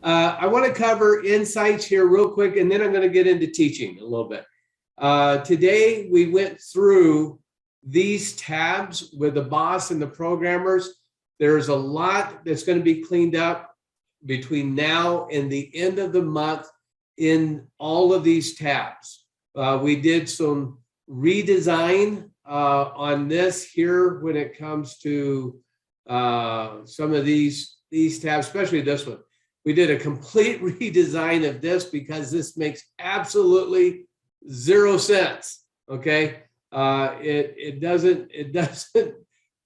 I want to cover nSights here real quick, and then I'm going to get into teaching a little bit. Today, we went through these tabs with the boss and the programmers. There's a lot that's going to be cleaned up between now and the end of the month in all of these tabs. We did some redesign on this here when it comes to some of these tabs, especially this one. We did a complete redesign of this because this makes absolutely 0 sense. Okay, it doesn't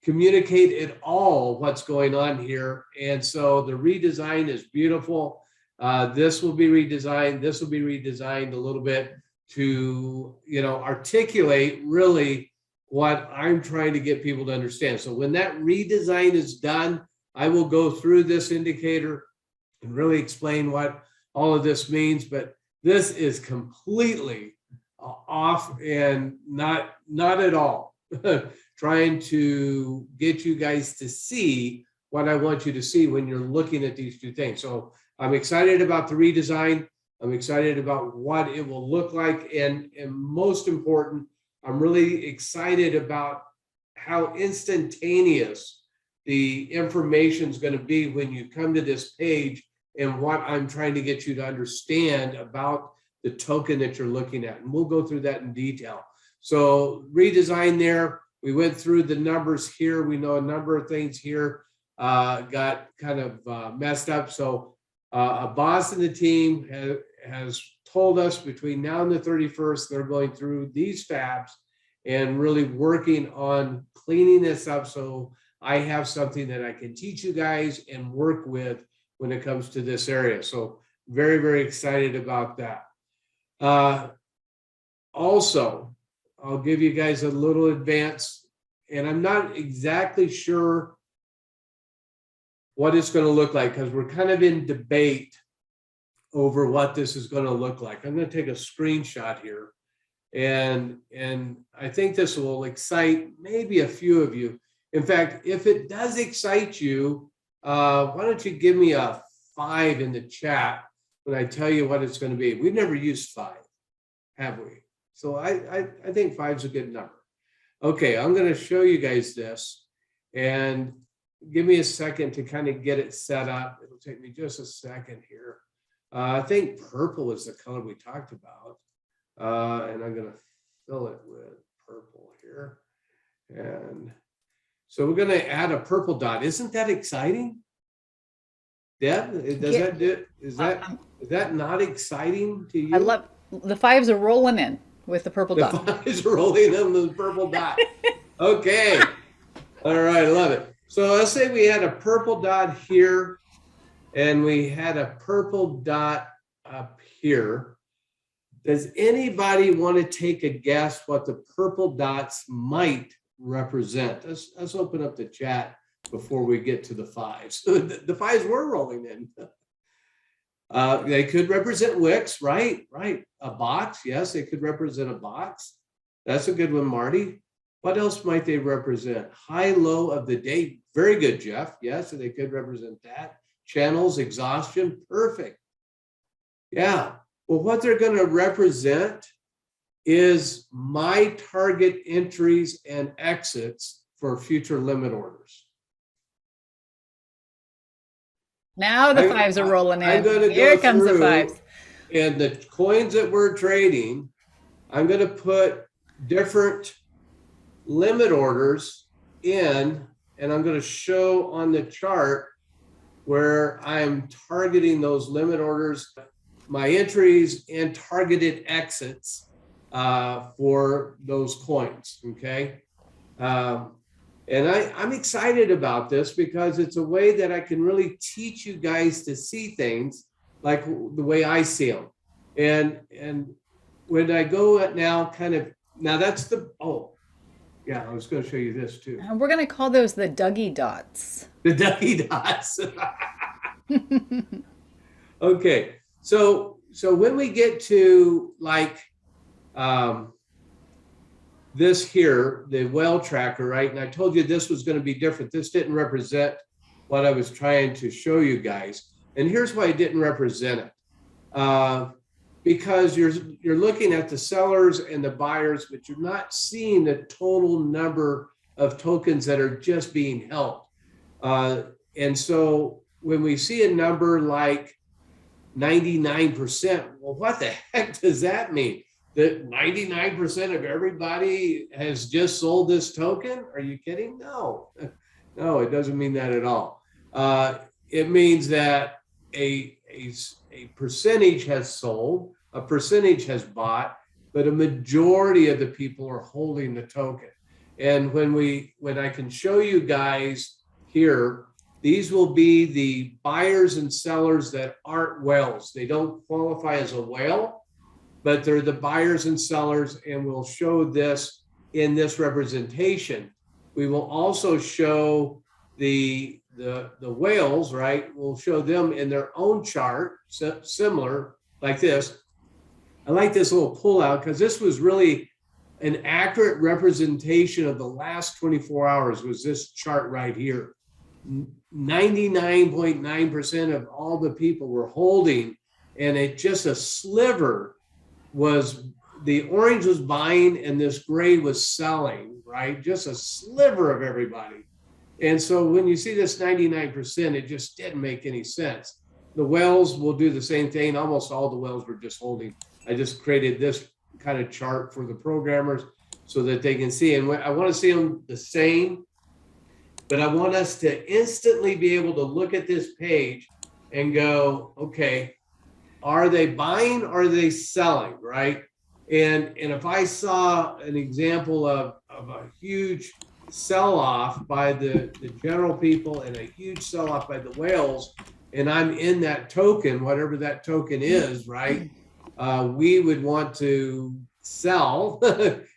communicate at all what's going on here, and so the redesign is beautiful. This will be redesigned. This will be redesigned a little bit to articulate really what I'm trying to get people to understand. So when that redesign is done, I will go through this indicator and really explain what all of this means. But this is completely off and not at all trying to get you guys to see what I want you to see when you're looking at these two things. So I'm excited about the redesign. I'm excited about what it will look like. And most important, I'm really excited about how instantaneous the information is going to be when you come to this page and what I'm trying to get you to understand about the token that you're looking at. And we'll go through that in detail. So redesign there. We went through the numbers here. We know a number of things here got kind of messed up. So a boss in the team has told us between now and the 31st, they're going through these tabs and really working on cleaning this up so I have something that I can teach you guys and work with when it comes to this area. So very, very excited about that. Also, I'll give you guys a little advance, and I'm not exactly sure what it's going to look like because we're kind of in debate over what this is going to look like. I'm going to take a screenshot here, and I think this will excite maybe a few of you. In fact, if it does excite you, why don't you give me a 5 in the chat when I tell you what it's going to be. We've never used 5, have we? So I think 5 is a good number. Okay, I'm going to show you guys this, and give me a second to kind of get it set up. It'll take me just a second here. I think purple is the color we talked about, and I'm going to fill it with purple here. And so we're going to add a purple dot. Isn't that exciting? Deb, is that not exciting to you? I love the 5s are rolling in with the purple dot. The 5s rolling in the purple dot. Okay. All right, I love it. So let's say we had a purple dot here and we had a purple dot up here. Does anybody want to take a guess what the purple dots might represent? Let's open up the chat before we get to the 5s. The 5s were rolling in. They could represent wicks, right? Right. A box. Yes, they could represent a box. That's a good one, Marty. What else might they represent? High, low of the day. Very good, Jeff. Yes, so they could represent that. Channels, exhaustion. Perfect. Yeah. Well, what they're going to represent is my target entries and exits for future limit orders. Now the 5s are rolling in. Here comes the 5s. And the coins that we're trading, I'm going to put different limit orders in, and I'm going to show on the chart where I'm targeting those limit orders, my entries and targeted exits for those coins, okay? And I'm excited about this because it's a way that I can really teach you guys to see things like the way I see them. And when I go at now that's the, oh, yeah, I was going to show you this too. And we're going to call those the Dougie Dots. The Dougie Dots. Okay, so when we get to like this here, the well tracker, right? And I told you this was going to be different. This didn't represent what I was trying to show you guys. And here's why it didn't represent it. Because you're looking at the sellers and the buyers, but you're not seeing the total number of tokens that are just being held. And so when we see a number like 99%, well, what the heck does that mean? That 99% of everybody has just sold this token? Are you kidding? No, no, it doesn't mean that at all. It means that a percentage has sold, a percentage has bought, but a majority of the people are holding the token. And when I can show you guys here, these will be the buyers and sellers that aren't whales. They don't qualify as a whale, but they're the buyers and sellers, and we'll show this in this representation. We will also show the whales, right? We'll show them in their own chart, similar like this. I like this little pullout because this was really an accurate representation of the last 24 hours was this chart right here. 99.9% of all the people were holding, and it just a sliver was, the orange was buying and this gray was selling, right? Just a sliver of everybody. And so when you see this 99%, it just didn't make any sense. The whales will do the same thing. Almost all the whales were just holding. I just created this kind of chart for the programmers so that they can see. And I want to see them the same, but I want us to instantly be able to look at this page and go, okay, are they buying or are they selling, right? And if I saw an example of a huge sell-off by the general people and a huge sell-off by the whales, and I'm in that token, whatever that token is, right? We would want to sell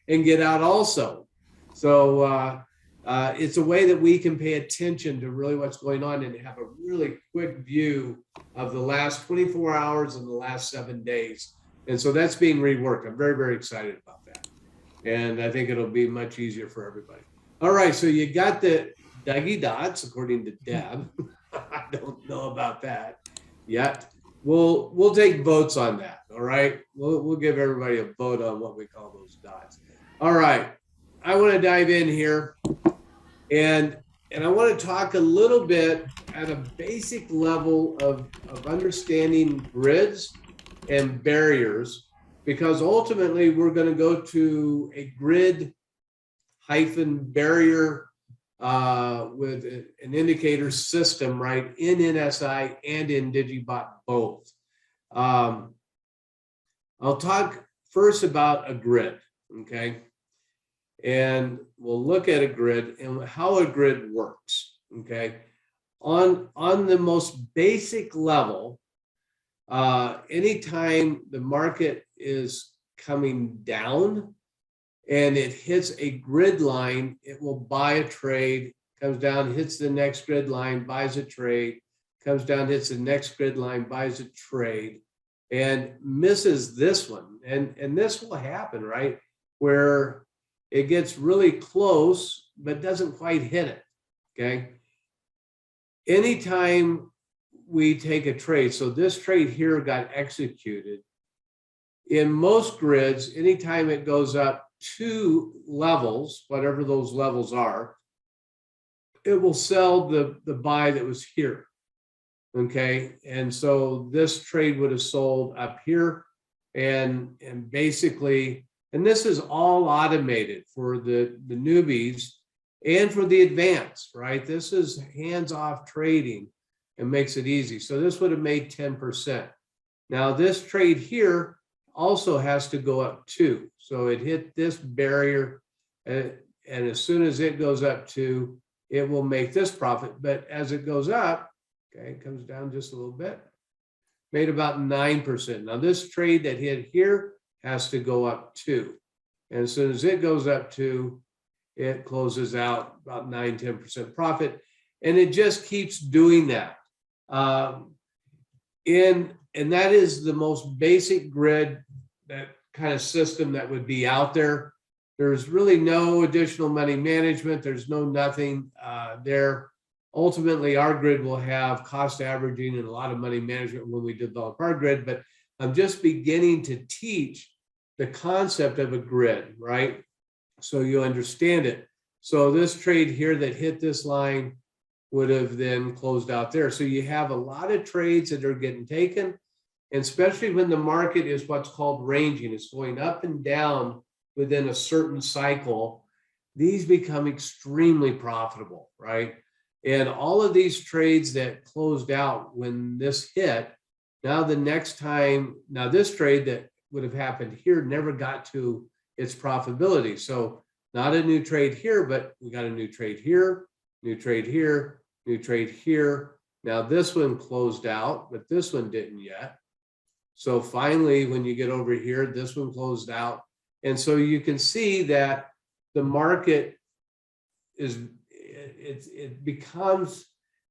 and get out also. So it's a way that we can pay attention to really what's going on and have a really quick view of the last 24 hours and the last 7 days. And so that's being reworked. I'm very, very excited about that. And I think it'll be much easier for everybody. All right, so you got the Dougie Dots, according to Deb. I don't know about that yet. We'll take votes on that. All right, we'll give everybody a vote on what we call those dots. All right, I want to dive in here, and I want to talk a little bit at a basic level of understanding grids and barriers, because ultimately we're going to go to a grid hyphen barrier with an indicator system, right, in nSight and in Digibot both. I'll talk first about a grid, okay? And we'll look at a grid and how a grid works, okay? On the most basic level, anytime the market is coming down and it hits a grid line, it will buy a trade, comes down, hits the next grid line, buys a trade, comes down, hits the next grid line, buys a trade, and misses this one. And this will happen, right? Where it gets really close, but doesn't quite hit it, okay? Anytime we take a trade, so this trade here got executed, in most grids, anytime it goes up 2 levels, whatever those levels are, it will sell the buy that was here, okay? And so this trade would have sold up here, and basically, and this is all automated for the newbies and for the advanced, right? This is hands-off trading and makes it easy. So this would have made 10%. Now this trade here also has to go up 2. So it hit this barrier, and as soon as it goes up 2, it will make this profit. But as it goes up, okay, it comes down just a little bit, made about 9%. Now this trade that hit here has to go up 2. And as soon as it goes up 2, it closes out about 9–10% profit. And it just keeps doing that. And that is the most basic grid, that kind of system that would be out there. There's really no additional money management. There's no nothing there. ultimately our grid will have cost averaging and a lot of money management when we develop our grid, but I'm just beginning to teach the concept of a grid, right? So you understand it. So this trade here that hit this line would have then closed out there. So you have a lot of trades that are getting taken, and especially when the market is what's called ranging, it's going up and down within a certain cycle, these become extremely profitable, right? And all of these trades that closed out when this hit, now the next time, now this trade that would have happened here never got to its profitability. So not a new trade here, but we got a new trade here, new trade here, new trade here. Now this one closed out, but this one didn't yet. So finally, when you get over here, this one closed out. And so you can see that the market is, it becomes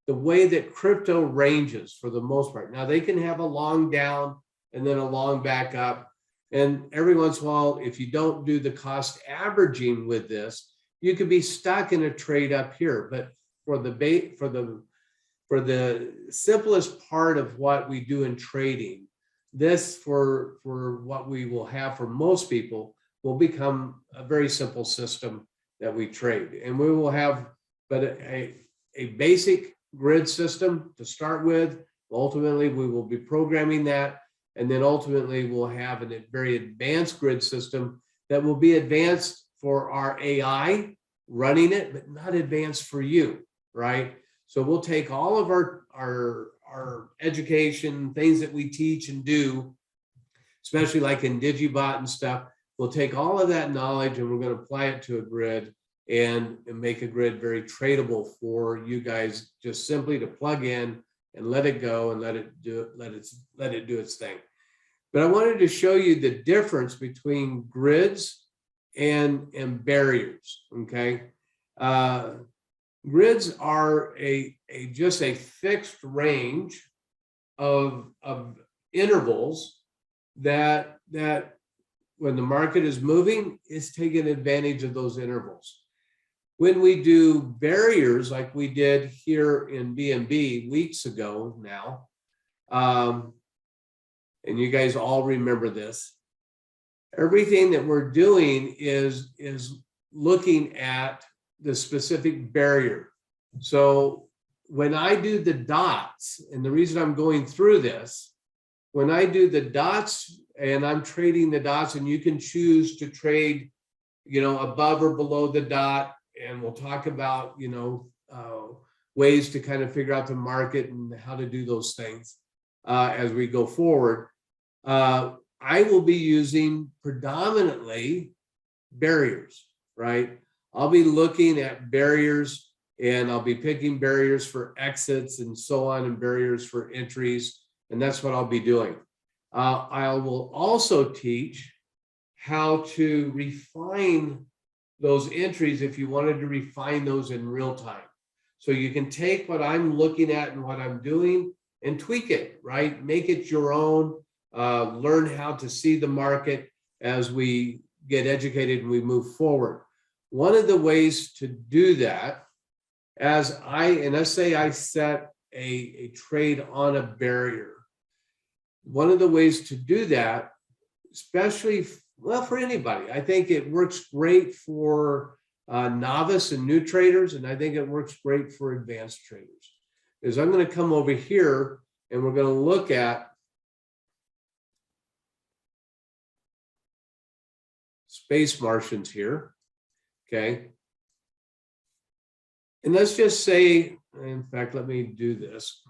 the way that crypto ranges for the most part. Now they can have a long down and then a long back up. And every once in a while, if you don't do the cost averaging with this, you could be stuck in a trade up here. But for the simplest part of what we do in trading, this for what we will have for most people will become a very simple system that we trade. And we will have but a basic grid system to start with. Ultimately, we will be programming that. And then ultimately, we'll have a very advanced grid system that will be advanced for our AI running it, but not advanced for you, right? So we'll take all of our education, things that we teach and do, especially like in DigiBot and stuff. We'll take all of that knowledge and we're going to apply it to a grid and make a grid very tradable for you guys, just simply to plug in and let it go and let it do its thing. But I wanted to show you the difference between grids and barriers. Okay, grids are just a fixed range of intervals that when the market is moving, it's taking advantage of those intervals. When we do barriers like we did here in BNB weeks ago now, and you guys all remember this, everything that we're doing is looking at the specific barrier. So when I do the dots, and the reason I'm going through this, when I do the dots and I'm trading the dots, and you can choose to trade, above or below the dot, and we'll talk about, ways to kind of figure out the market and how to do those things as we go forward. I will be using predominantly barriers, right? I'll be looking at barriers, and I'll be picking barriers for exits and so on, and barriers for entries, and that's what I'll be doing. I will also teach how to refine those entries if you wanted to refine those in real time. So you can take what I'm looking at and what I'm doing and tweak it, right? Make it your own, learn how to see the market as we get educated and we move forward. One of the ways to do that, let's say I set a trade on a barrier. One of the ways to do that, especially, well, for anybody, I think it works great for novice and new traders, and I think it works great for advanced traders, is I'm going to come over here and we're going to look at space Martians here, okay? And let's just say, in fact, let me do this.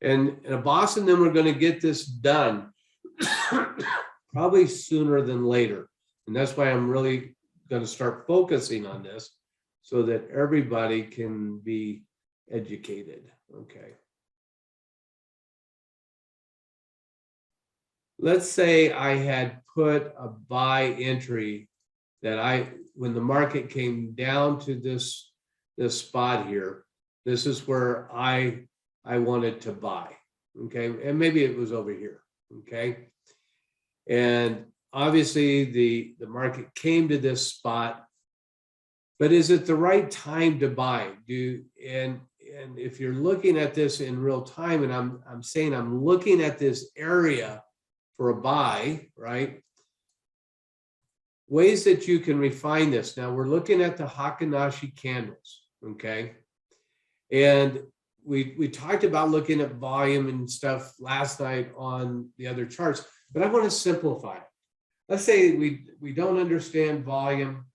And boss, and then we're going to get this done probably sooner than later. And that's why I'm really going to start focusing on this so that everybody can be educated. Okay. Let's say I had put a buy entry that when the market came down to this spot here, this is where I wanted to buy, okay? And maybe it was over here, okay? And obviously the market came to this spot but is it the right time to buy? And if you're looking at this in real time, and I'm saying I'm looking at this area for a buy, right? Ways that you can refine this. Now we're looking at the Hakanashi candles, okay? And we talked about looking at volume and stuff last night on the other charts, but I want to simplify it. Let's say we don't understand volume.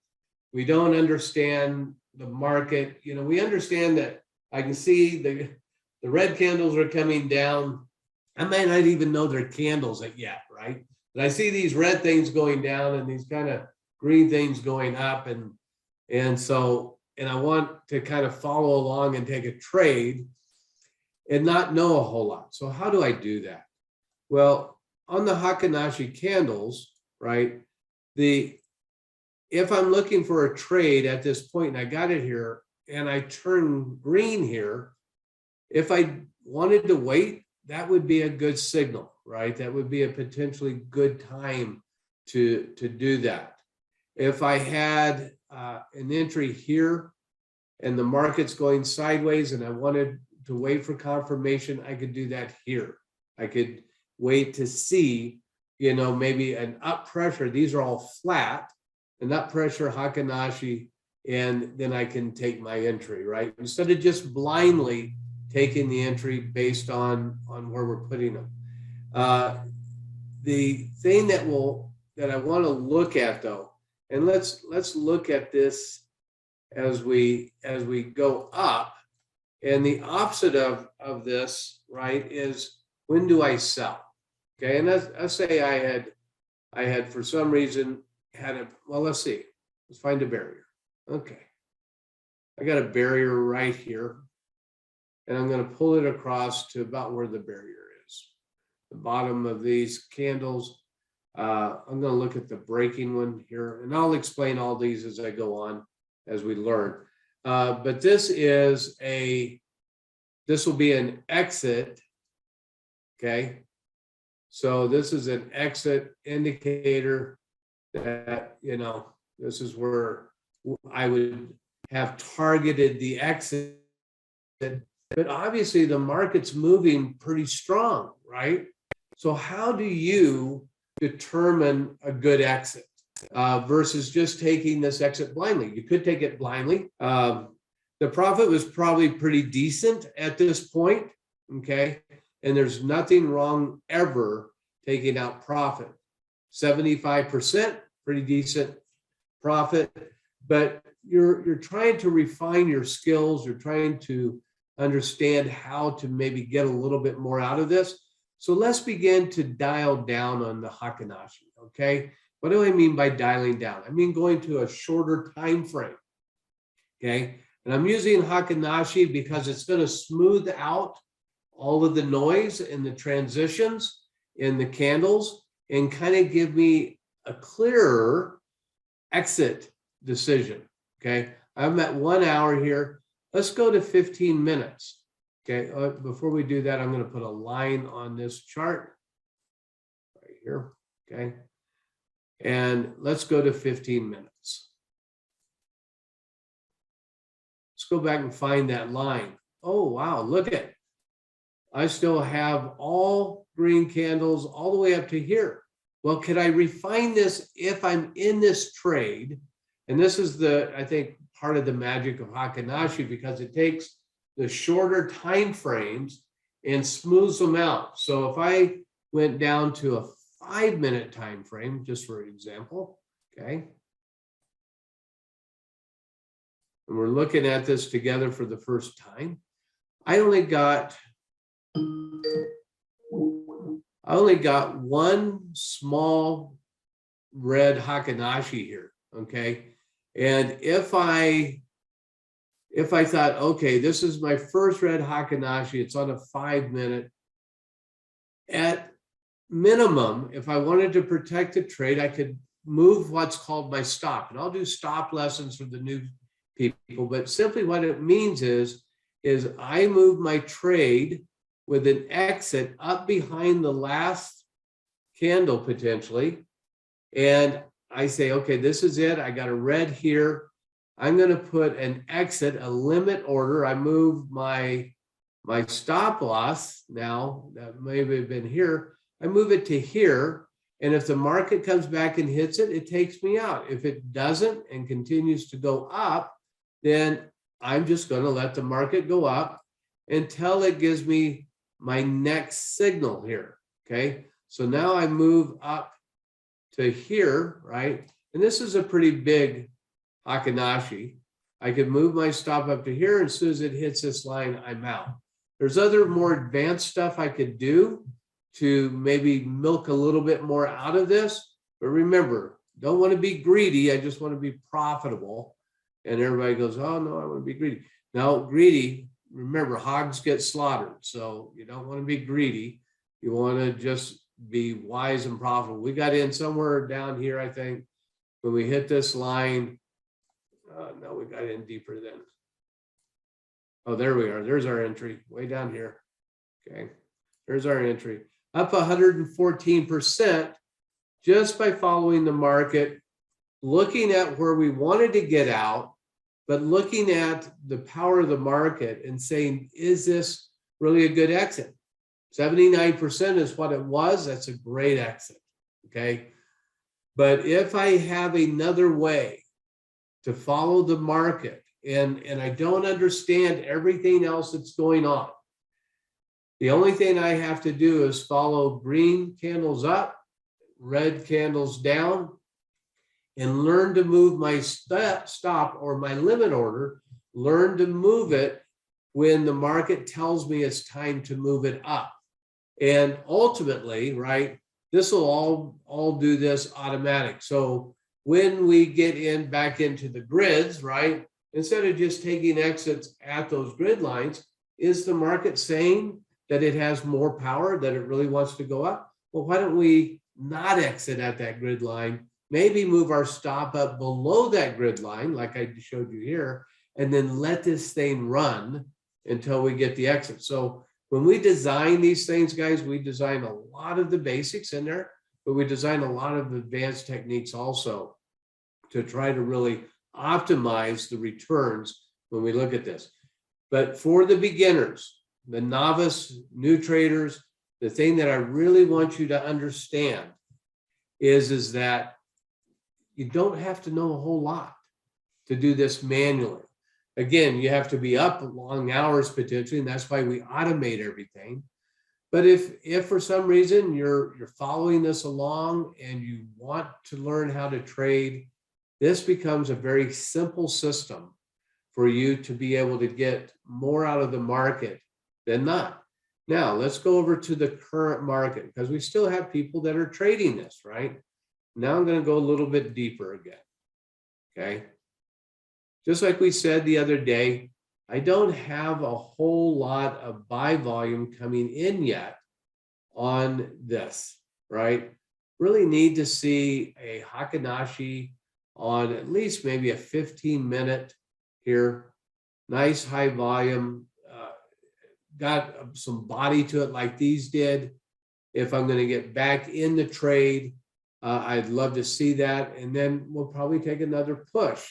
We don't understand the market. You know, we understand that I can see the red candles are coming down. I might not even know they're candles yet, right? But I see these red things going down and these kind of green things going up. And I want to kind of follow along and take a trade and not know a whole lot. So how do I do that? Well, on the Hakanashi candles, right? If I'm looking for a trade at this point and I got it here and I turn green here, if I wanted to wait, that would be a good signal, right? That would be a potentially good time to do that. If I had an entry here and the market's going sideways and I wanted to wait for confirmation, I could do that here. I could wait to see, you know, maybe an up pressure. These are all flat, an up pressure Hakanashi, and then I can take my entry, right? Instead of just blindly taking the entry based on where we're putting them. The thing that I want to look at though, and let's look at this as we go up, and the opposite of this, right, is when do I sell? Okay, and let's say I had for some reason well, let's see, let's find a barrier. Okay, I got a barrier right here, and I'm going to pull it across to about where the barrier is, the bottom of these candles. I'm going to look at the breaking one here, and I'll explain all these as I go on, as we learn. But this will be an exit. Okay, so this is an exit indicator that, you know, this is where I would have targeted the exit. But obviously the market's moving pretty strong, right? So how do you determine a good exit versus just taking this exit blindly? You could take it blindly. The profit was probably pretty decent at this point, okay? And there's nothing wrong ever taking out profit. 75%, pretty decent profit, but you're trying to refine your skills. You're trying to understand how to maybe get a little bit more out of this. So let's begin to dial down on the Hakanashi, okay? What do I mean by dialing down? I mean going to a shorter time frame, okay? And I'm using Hakanashi because it's going to smooth out all of the noise and the transitions in the candles and kind of give me a clearer exit decision, okay? I'm at 1 hour here. Let's go to 15 minutes, okay? Before we do that, I'm going to put a line on this chart right here, okay? And let's go to 15 minutes. Let's go back and find that line. Oh, wow, look at it. I still have all green candles all the way up to here. Well, could I refine this if I'm in this trade? And this is I think, part of the magic of Hakanashi, because it takes the shorter time frames and smooths them out. So if I went down to a 5-minute time frame, just for example, okay? And we're looking at this together for the first time. I only got one small red Hakanashi here, okay? And if I thought, okay, this is my first red Hakanashi, it's on a 5-minute, at minimum, if I wanted to protect the trade, I could move what's called my stop. And I'll do stop lessons for the new people, but simply what it means is I move my trade with an exit up behind the last candle potentially. And I say, okay, this is it. I got a red here. I'm going to put an exit, a limit order. I move my stop loss now, that may have been here. I move it to here. And if the market comes back and hits it, it takes me out. If it doesn't and continues to go up, then I'm just going to let the market go up until it gives me my next signal here. Okay. So now I move up to here, right? And this is a pretty big Akinashi. I could move my stop up to here. And as soon as it hits this line, I'm out. There's other more advanced stuff I could do to maybe milk a little bit more out of this. But remember, don't want to be greedy. I just want to be profitable. And everybody goes, oh, no, I want to be greedy. Now, greedy, remember, hogs get slaughtered. So you don't want to be greedy. You want to just be wise and profitable. We got in somewhere down here, I think, when we hit this line. No, we got in deeper than. Oh, there we are. There's our entry way down here. Okay, there's our entry. Up 114% just by following the market, looking at where we wanted to get out, but looking at the power of the market and saying, is this really a good exit? 79% is what it was. That's a great exit. Okay. But if I have another way to follow the market and I don't understand everything else that's going on, the only thing I have to do is follow green candles up, red candles down, and learn to move my stop or my limit order, learn to move it when the market tells me it's time to move it up. And ultimately, right, this will all do this automatic. So when we get back into the grids, right, instead of just taking exits at those grid lines, is the market saying that it has more power, that it really wants to go up? Well, why don't we not exit at that grid line, maybe move our stop up below that grid line, like I showed you here, and then let this thing run until we get the exit. So when we design these things, guys, we design a lot of the basics in there, but we design a lot of advanced techniques also to try to really optimize the returns when we look at this. But for the beginners, the novice, new traders, the thing that I really want you to understand is that you don't have to know a whole lot to do this manually. Again, you have to be up long hours potentially, and that's why we automate everything. But if for some reason you're following this along and you want to learn how to trade, this becomes a very simple system for you to be able to get more out of the market than not. Now, let's go over to the current market because we still have people that are trading this, right? Now I'm going to go a little bit deeper again, okay? Just like we said the other day, I don't have a whole lot of buy volume coming in yet on this, right? Really need to see a Hakanashi on at least maybe a 15-minute here. Nice high volume, got some body to it like these did. If I'm going to get back in the trade, I'd love to see that. And then we'll probably take another push.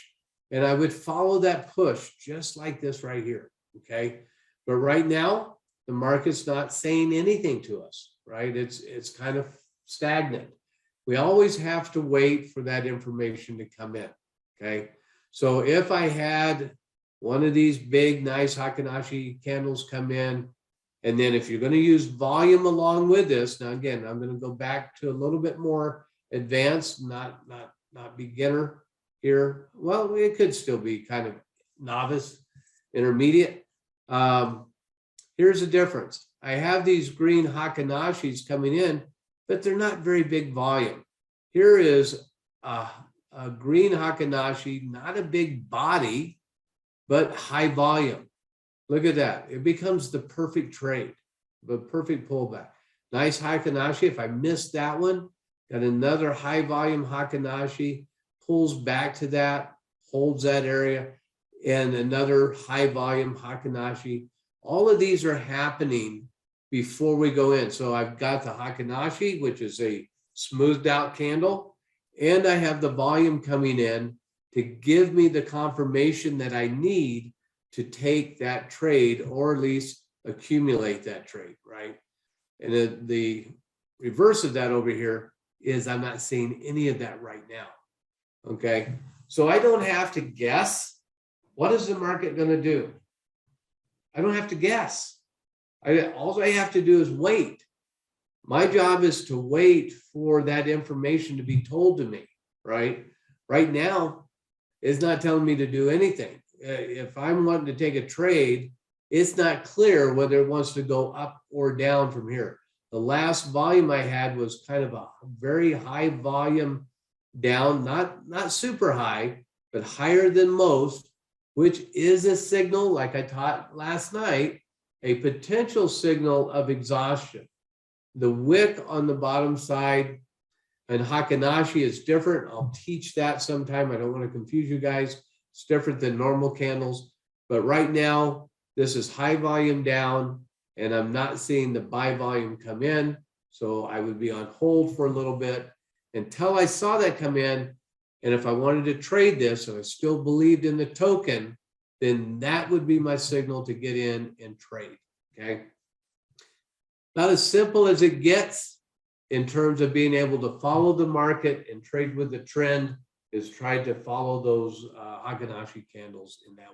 And I would follow that push just like this right here, okay? But right now, the market's not saying anything to us, right? It's kind of stagnant. We always have to wait for that information to come in, okay? So if I had one of these big, nice Hakanashi candles come in, and then if you're going to use volume along with this, now again, I'm going to go back to a little bit more advanced, not beginner here. Well, it could still be kind of novice, intermediate. Here's the difference. I have these green Hakanashis coming in, but they're not very big volume. Here is a green Hakanashi, not a big body, but high volume. Look at that. It becomes the perfect trade, the perfect pullback. Nice Hakanashi. If I missed that one, got another high volume Hakanashi, pulls back to that, holds that area, and another high volume Hakanashi. All of these are happening before we go in. So I've got the Hakanashi, which is a smoothed out candle, and I have the volume coming in to give me the confirmation that I need to take that trade, or at least accumulate that trade, right? And the reverse of that over here is I'm not seeing any of that right now. Okay, so I don't have to guess. What is the market going to do? I don't have to guess. All I have to do is wait. My job is to wait for that information to be told to me, right? Right now, it's not telling me to do anything. If I'm wanting to take a trade, it's not clear whether it wants to go up or down from here. The last volume I had was kind of a very high volume down, not super high, but higher than most, which is a signal, like I taught last night, a potential signal of exhaustion. The wick on the bottom side and Hakanashi is different. I'll teach that sometime. I don't want to confuse you guys. It's different than normal candles. But right now, this is high volume down, and I'm not seeing the buy volume come in. So I would be on hold for a little bit until I saw that come in. And if I wanted to trade this, and I still believed in the token, then that would be my signal to get in and trade, okay? Not as simple as it gets in terms of being able to follow the market and trade with the trend, is try to follow those Hakanashi candles in that way.